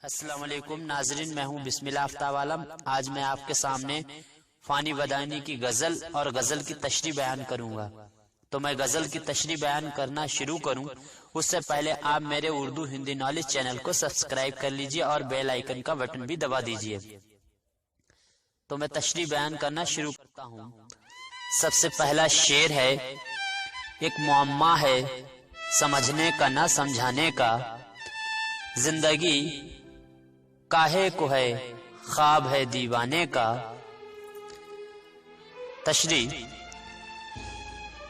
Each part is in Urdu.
السلام علیکم ناظرین، میں ہوں بسم اللہ آفتاب عالم۔ آج میں آپ کے سامنے فانی بدائنی کی غزل اور غزل کی تشریح بیان کروں گا۔ تو میں غزل کی تشریح بیان کرنا شروع کروں اس سے پہلے آپ میرے اردو ہندی نالج چینل کو سبسکرائب کر لیجئے اور بیل آئیکن کا بٹن بھی دبا دیجئے۔ تو میں تشریح بیان کرنا شروع کرتا ہوں۔ سب سے پہلا شعر ہے، ایک معمہ ہے سمجھنے کا نہ سمجھانے کا، زندگی کاہے کو ہے خواب ہے دیوانے کا۔ تشریح: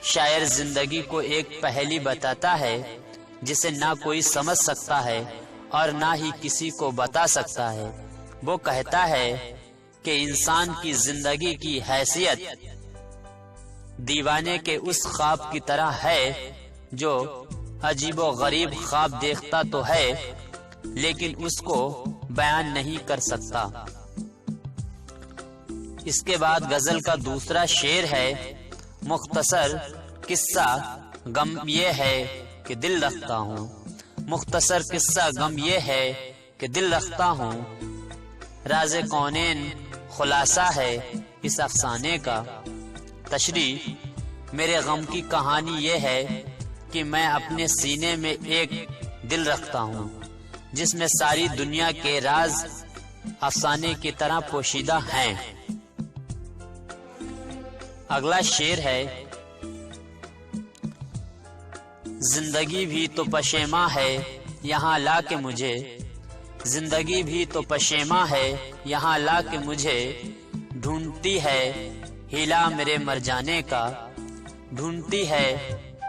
شاعر زندگی کو ایک پہیلی بتاتا ہے جسے نہ کوئی سمجھ سکتا ہے اور نہ ہی کسی کو بتا سکتا ہے۔ وہ کہتا ہے کہ انسان کی زندگی کی حیثیت دیوانے کے اس خواب کی طرح ہے جو عجیب و غریب خواب دیکھتا تو ہے لیکن اس کو بیان نہیں کر سکتا۔ اس کے بعد غزل کا دوسرا شعر ہے، مختصر قصہ غم یہ ہے کہ دل رکھتا ہوں۔ مختصر قصہ غم یہ ہے کہ دل رکھتا ہوں، راز کونین خلاصہ ہے اس افسانے کا۔ تشریح: میرے غم کی کہانی یہ ہے کہ میں اپنے سینے میں ایک دل رکھتا ہوں جس میں ساری دنیا کے راز افسانے کی طرح پوشیدہ ہیں۔ اگلا شعر ہے، زندگی بھی تو پشیماں ہے یہاں لا کے مجھے، زندگی بھی تو پشیماں ہے یہاں لا کے مجھے، ڈھونڈتی ہے ہیلا میرے مر جانے کا، ڈھونڈتی ہے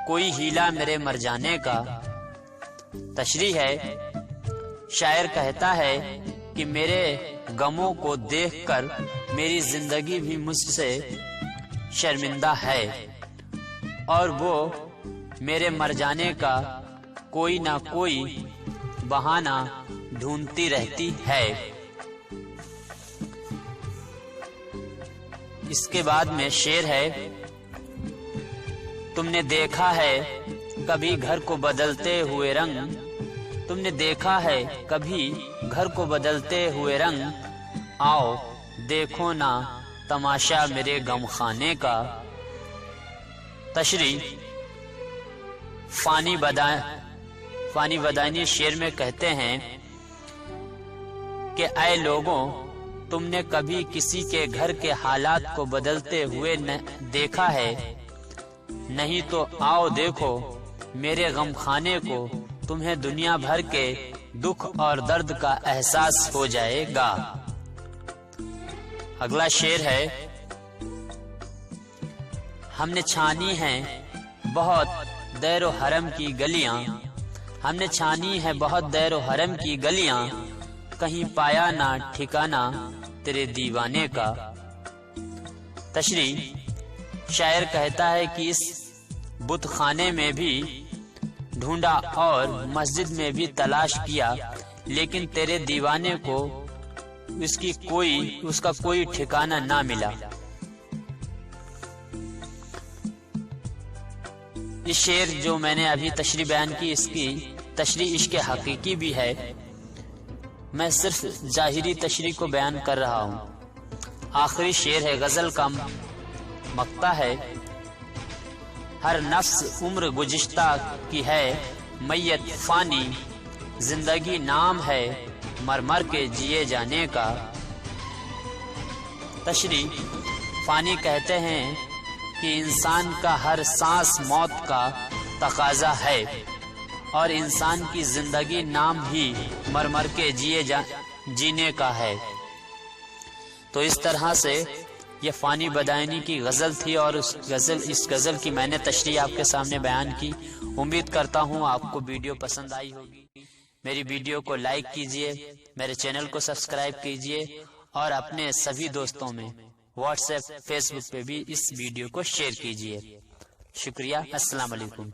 کوئی ہیلا میرے مر جانے کا۔ تشریح ہے، شاعر کہتا ہے کہ میرے غموں کو دیکھ کر میری زندگی بھی مجھ سے شرمندہ ہے اور وہ میرے مر جانے کا کوئی نہ کوئی بہانہ ڈھونڈتی رہتی ہے۔ اس کے بعد میں شعر ہے، تم نے دیکھا ہے کبھی گھر کو بدلتے ہوئے رنگ، تم نے دیکھا ہے کبھی گھر کو بدلتے ہوئے رنگ، آؤ دیکھو نا تماشا میرے غم خانے کا۔ تشریح: فانی بدائنی شعر میں کہتے ہیں کہ اے لوگوں، تم نے کبھی کسی کے گھر کے حالات کو بدلتے ہوئے دیکھا ہے؟ نہیں تو آؤ دیکھو میرے غم خانے کو، تمہیں دنیا بھر کے دکھ اور درد کا احساس ہو جائے گا۔ اگلا شعر ہے، ہم نے چھانی ہیں بہت دیر و حرم کی گلیاں، ہم نے چھانی ہے بہت دیر و حرم کی گلیاں، کہیں پایا نہ ٹھکانہ تیرے دیوانے کا۔ تشریح: شاعر کہتا ہے کہ اس بت خانے میں بھی ڈھونڈا اور مسجد میں بھی تلاش کیا لیکن تیرے دیوانے کو اس کا کوئی ٹھکانہ نہ ملا۔ یہ شعر جو میں نے ابھی تشریح بیان کی، اس کی تشریح عشق حقیقی بھی ہے، میں صرف ظاہری تشریح کو بیان کر رہا ہوں۔ آخری شعر ہے، غزل کا مقطع ہے، ہر نفس عمر گزشتہ کی ہے میت فانی، زندگی نام ہے مر مر کے جیے جانے کا۔ تشریح: فانی کہتے ہیں کہ انسان کا ہر سانس موت کا تقاضا ہے اور انسان کی زندگی نام بھی مر مر کے جینے کا ہے۔ تو اس طرح سے یہ فانی بدائنی کی غزل تھی اور اس غزل کی میں نے تشریح آپ کے سامنے بیان کی۔ امید کرتا ہوں آپ کو ویڈیو پسند آئی ہوگی۔ میری ویڈیو کو لائک کیجئے، میرے چینل کو سبسکرائب کیجئے اور اپنے سبھی دوستوں میں واٹس ایپ، فیس بک پہ بھی اس ویڈیو کو شیئر کیجئے۔ شکریہ، السلام علیکم۔